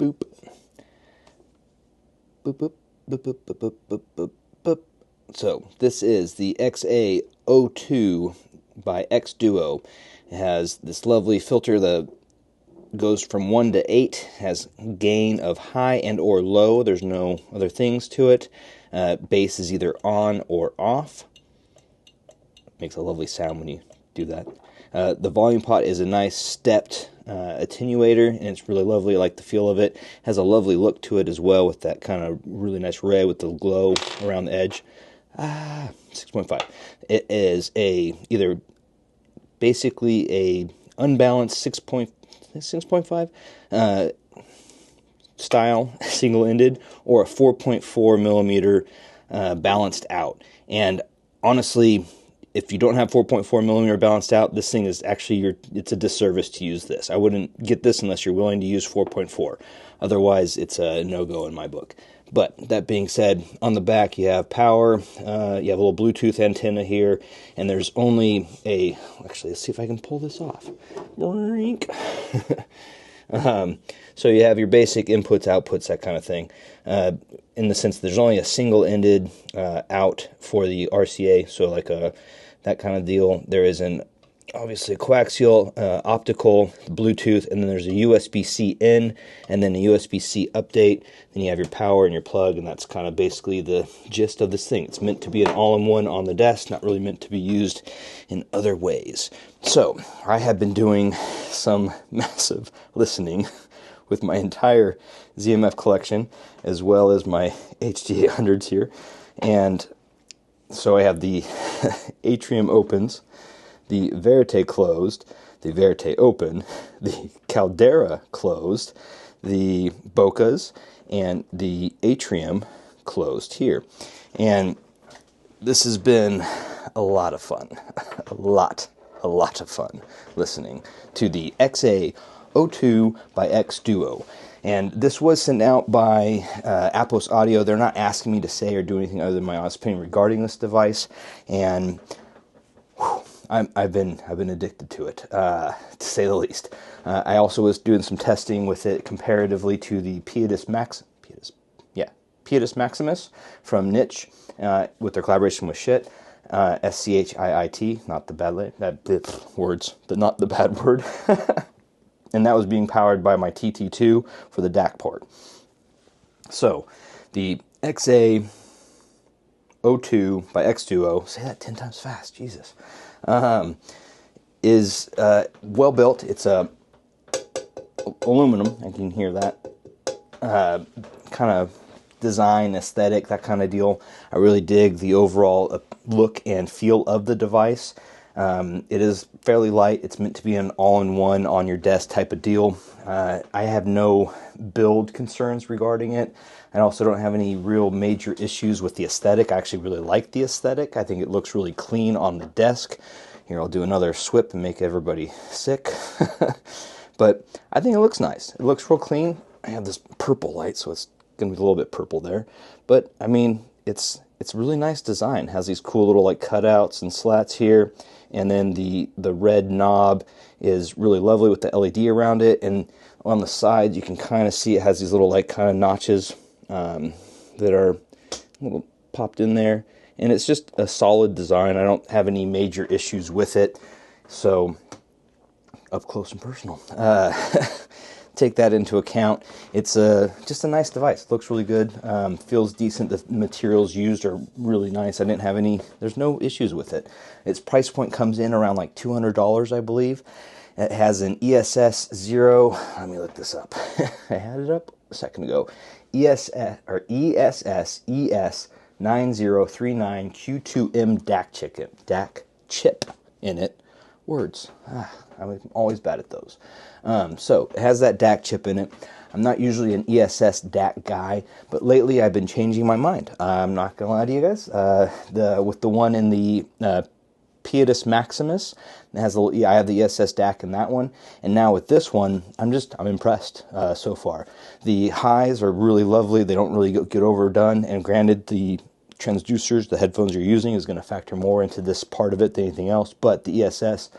Boop. Boop, boop, boop, boop, boop, boop, boop, boop, boop. So, this is the XA-02 by Xduo. It has this lovely filter that goes from 1 to 8, has gain of high and or low. There's no other things to it. Bass is either on or off. Makes a lovely sound when you do that. The volume pot is a nice stepped attenuator, and it's really lovely. I like the feel of it. Has a lovely look to it as well, with that kind of really nice red with the glow around the edge. 6.5. It is either basically a unbalanced 6.5 style, single-ended, or a 4.4 millimeter balanced out. And honestly, if you don't have 4.4 millimeter balanced out, this thing is actually, it's a disservice to use this. I wouldn't get this unless you're willing to use 4.4. Otherwise, it's a no-go in my book. But that being said, on the back you have power, you have a little Bluetooth antenna here, and there's only actually, let's see if I can pull this off. So you have your basic inputs, outputs, that kind of thing. In the sense there's only a single-ended out for the RCA, so like that kind of deal. There is obviously a coaxial, optical, Bluetooth, and then there's a USB-C in, and then a USB-C update. Then you have your power and your plug, and that's kind of basically the gist of this thing. It's meant to be an all-in-one on the desk, not really meant to be used in other ways. So, I have been doing some massive listening with my entire ZMF collection, as well as my HD800s here. And so I have the Atrium opens, the Verite closed, the Verite open, the Caldera closed, the Bocas, and the Atrium closed here. And this has been a lot of fun. a lot of fun listening to the XA-02 by Xduo. And this was sent out by Atmos Audio. They're not asking me to say or do anything other than my honest opinion regarding this device. And I've been addicted to it, to say the least. I also was doing some testing with it comparatively to the Pietis Maximus from Niche, with their collaboration with Shit, SCHIIT, not the bad word. And that was being powered by my TT2 for the DAC port. So, the XA-02 by Xduo, say that 10 times fast, Jesus, is well built. It's aluminum, I can hear that, kind of design, aesthetic, that kind of deal. I really dig the overall look and feel of the device. It is fairly light. It's meant to be an all-in-one on your desk type of deal. I have no build concerns regarding it. I also don't have any real major issues with the aesthetic. I actually really like the aesthetic. I think it looks really clean on the desk. Here, I'll do another swip and make everybody sick. But I think it looks nice. It looks real clean. I have this purple light, so it's going to be a little bit purple there. But, I mean, it's a really nice design. It has these cool little like cutouts and slats here. And then the red knob is really lovely with the LED around it. And on the side, you can kind of see it has these little like kind of notches that are a little popped in there. And it's just a solid design. I don't have any major issues with it. So, up close and personal. Take that into account. It's just a nice device. It looks really good. Feels decent. The materials used are really nice. I didn't have there's no issues with it. Its price point comes in around like $200, I believe. It has an ESS 0. Let me look this up. I had it up a second ago. ESS ES9039 Q2M DAC chip in it. Words. I'm always bad at those. So it has that DAC chip in it. I'm not usually an ESS DAC guy, but lately I've been changing my mind. I'm not gonna lie to you guys. With the one in the Pietis Maximus, it has I have the ESS DAC in that one, and now with this one, I'm impressed so far. The highs are really lovely. They don't really get overdone, and granted, the transducers, the headphones you're using, is going to factor more into this part of it than anything else, but the ESS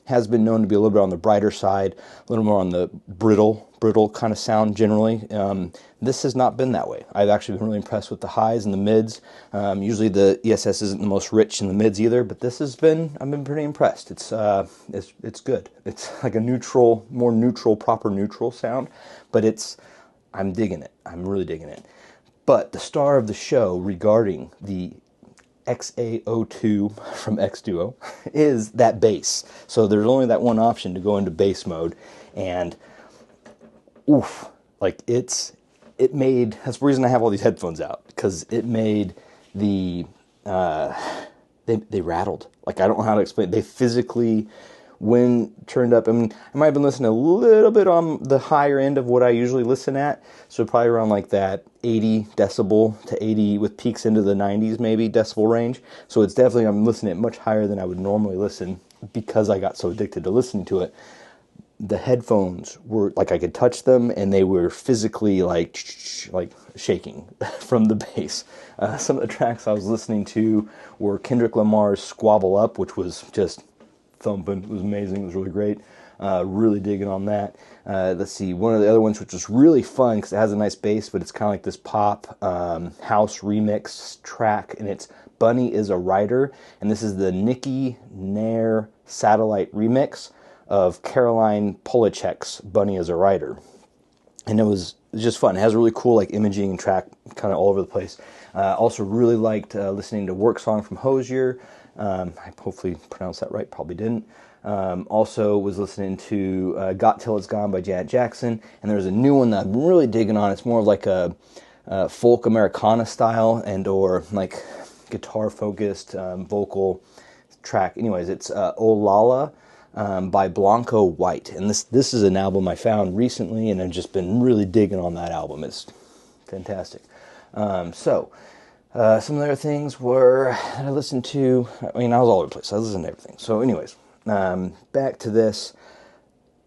has been known to be a little bit on the brighter side, a little more on the brittle kind of sound generally. This has not been that way. I've actually been really impressed with the highs and the mids. Usually the ESS isn't the most rich in the mids either, but this has been, I've been pretty impressed. It's good. It's like a neutral, more neutral, proper neutral sound, but I'm digging it. I'm really digging it. But the star of the show regarding the XA-02 from Xduo is that bass. So there's only that one option to go into bass mode, and oof, like that's the reason I have all these headphones out, because it made the they rattled. Like, I don't know how to explain it. They physically, when turned up, I mean, I might have been listening a little bit on the higher end of what I usually listen at, so probably around like that 80 decibel to 80 with peaks into the 90s maybe decibel range. So it's definitely, I'm listening at much higher than I would normally listen because I got so addicted to listening to it. The headphones were like, I could touch them and they were physically like shaking from the bass. Some of the tracks I was listening to were Kendrick Lamar's Squabble Up, which was just thumping. It was amazing. It was really great. Really digging on that. Let's see, one of the other ones which was really fun because it has a nice bass, but it's kind of like this pop house remix track, and it's Bunny is a Writer, and this is the Nikki Nair satellite remix of Caroline Polachek's Bunny is a Writer. And it was just fun. It has a really cool like imaging and track kind of all over the place. Also really liked listening to Work Song from Hosier. I hopefully pronounced that right, probably didn't. Also was listening to Got Till It's Gone by Janet Jackson, and there's a new one that I'm really digging on. It's more of like a folk Americana style and or like guitar focused vocal track. Anyways, it's Olalla by Blanco White, and this is an album I found recently, and I've just been really digging on that album. It's fantastic. Some of the other things were that I listened to. I mean, I was all over the place. I listened to everything. So anyways, back to this.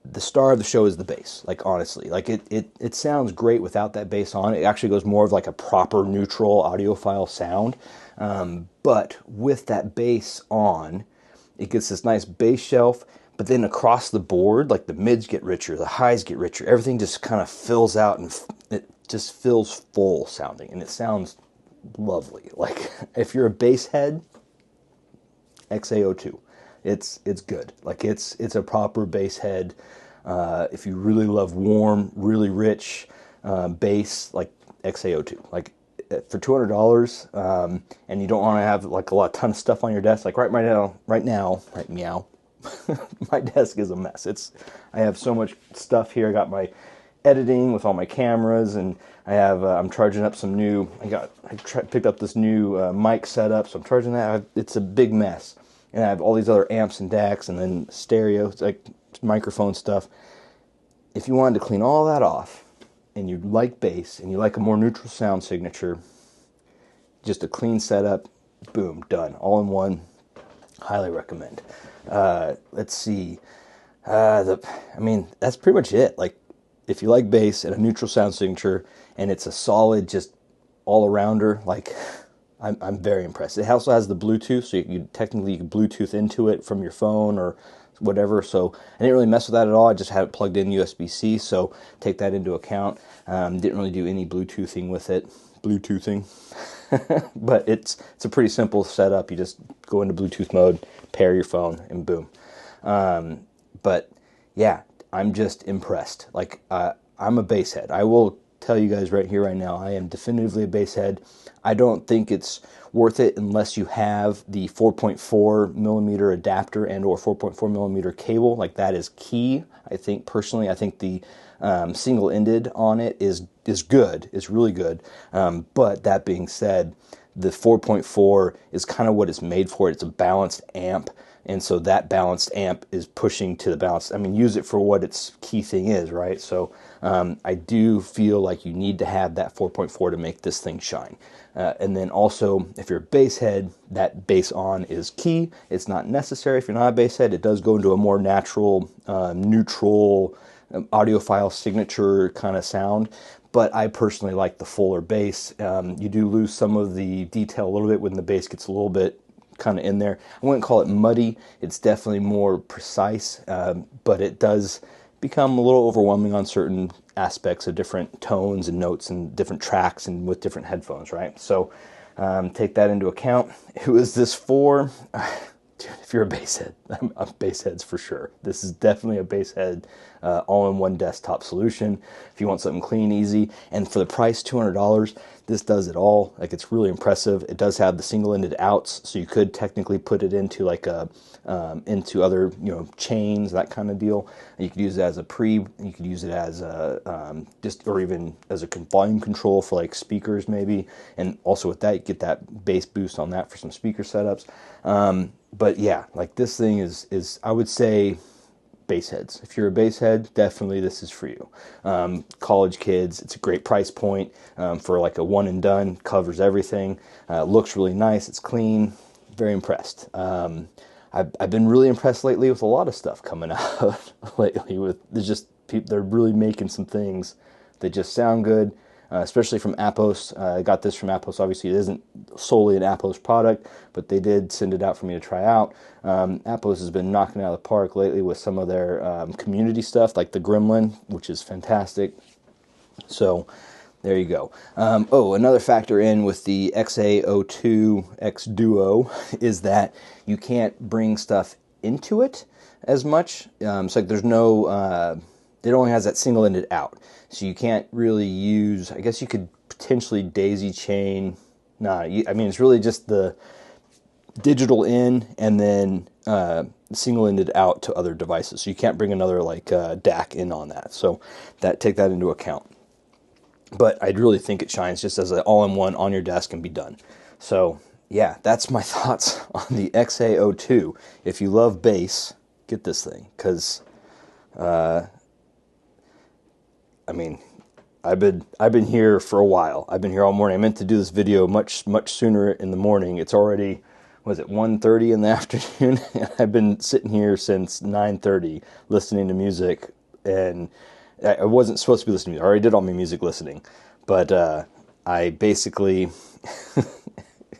The star of the show is the bass. Like, honestly, like it sounds great without that bass on. It actually goes more of like a proper neutral audiophile sound. But with that bass on, it gets this nice bass shelf. But then across the board, like the mids get richer, the highs get richer. Everything just kind of fills out, and it just feels full sounding, and it sounds lovely. Like, if you're a bass head, XA-02, it's good. Like, it's a proper bass head. If you really love warm, really rich bass, like XA-02, like for $200, and you don't want to have like a ton of stuff on your desk. Like right now, meow. My desk is a mess. I have so much stuff here. I got my editing with all my cameras, and I have I'm charging up some new. Picked up this new mic setup, so I'm charging that. It's a big mess, and I have all these other amps and DACs, and then stereo, like microphone stuff. If you wanted to clean all that off, and you like bass, and you like a more neutral sound signature, just a clean setup, boom, done, all in one. Highly recommend. Let's see. I mean, that's pretty much it. Like, if you like bass and a neutral sound signature, and it's a solid, just all-arounder, like, I'm very impressed. It also has the Bluetooth, so you can Bluetooth into it from your phone or whatever. So I didn't really mess with that at all. I just had it plugged in USB-C, so take that into account. Didn't really do any Bluetoothing with it. But it's a pretty simple setup. You just go into Bluetooth mode, pair your phone, and boom. But yeah, I'm just impressed. Like, I'm a bass head. I will tell you guys right here, right now, I am definitively a bass head. I don't think it's worth it unless you have the 4.4 millimeter adapter and or 4.4 millimeter cable. Like, that is key. I think personally, the single-ended on it is good. It's really good. But that being said, the 4.4 is kind of what it's made for. It's a balanced amp, and so that balanced amp is pushing to the balance. I mean, use it for what its key thing is, right? So I do feel like you need to have that 4.4 to make this thing shine. And then also, if you're a bass head, that bass on is key. It's not necessary if you're not a bass head. It does go into a more natural, neutral, audiophile signature kind of sound. But I personally like the fuller bass. You do lose some of the detail a little bit when the bass gets a little bit kind of in there. I wouldn't call it muddy. It's definitely more precise, but it does become a little overwhelming on certain aspects of different tones and notes and different tracks and with different headphones, right? So take that into account. Who is this for? Dude, if you're a bass head, I'm bass heads for sure. This is definitely a bass head all-in-one desktop solution. If you want something clean, easy, and for the price, $200, this does it all. Like, it's really impressive. It does have the single-ended outs, so you could technically put it into like a into other, you know, chains, that kind of deal. You could use it as a pre. You could use it as a just, or even as a volume control for like speakers maybe. And also with that, you get that bass boost on that for some speaker setups. But yeah, like this thing is I would say bass heads. If you're a bass head, definitely this is for you. College kids, it's a great price point for like a one and done, covers everything. Looks really nice, it's clean, very impressed. I've been really impressed lately with a lot of stuff coming out lately. With there's just people, they're really making some things that just sound good. Especially from Apos. I got this from Apos. Obviously, it isn't solely an Apos product, but they did send it out for me to try out. Apos has been knocking it out of the park lately with some of their community stuff, like the Gremlin, which is fantastic. So there you go. Oh, another factor in with the XA-02 xDuoo is that you can't bring stuff into it as much. So like there's no... it only has that single-ended out. So you can't really use, I guess you could potentially daisy chain. I mean, it's really just the digital in and then single-ended out to other devices. So you can't bring another like DAC in on that. So take that into account. But I'd really think it shines just as an all-in-one on your desk and be done. So yeah, that's my thoughts on the XA-02. If you love bass, get this thing, because I mean, I've been here for a while. I've been here all morning. I meant to do this video much sooner in the morning. It's already, was it 1:30 in the afternoon? I've been sitting here since 9:30 listening to music, and I wasn't supposed to be listening to music. I already did all my music listening, but I basically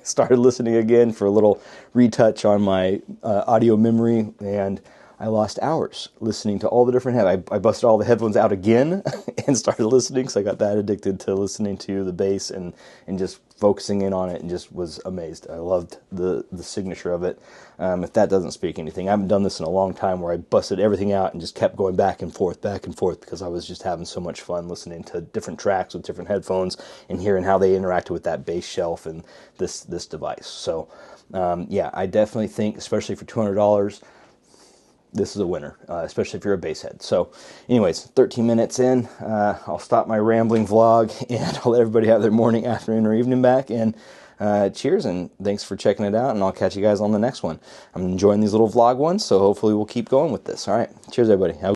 started listening again for a little retouch on my audio memory, and I lost hours listening to all the different headphones. I busted all the headphones out again and started listening, so I got that addicted to listening to the bass and just focusing in on it, and just was amazed. I loved the signature of it. If that doesn't speak anything, I haven't done this in a long time where I busted everything out and just kept going back and forth, because I was just having so much fun listening to different tracks with different headphones and hearing how they interacted with that bass shelf and this device. So yeah, I definitely think, especially for $200, this is a winner, especially if you're a bass head. So anyways, 13 minutes in, I'll stop my rambling vlog, and I'll let everybody have their morning, afternoon, or evening back. And cheers, and thanks for checking it out, and I'll catch you guys on the next one. I'm enjoying these little vlog ones, so hopefully we'll keep going with this. All right, cheers, everybody.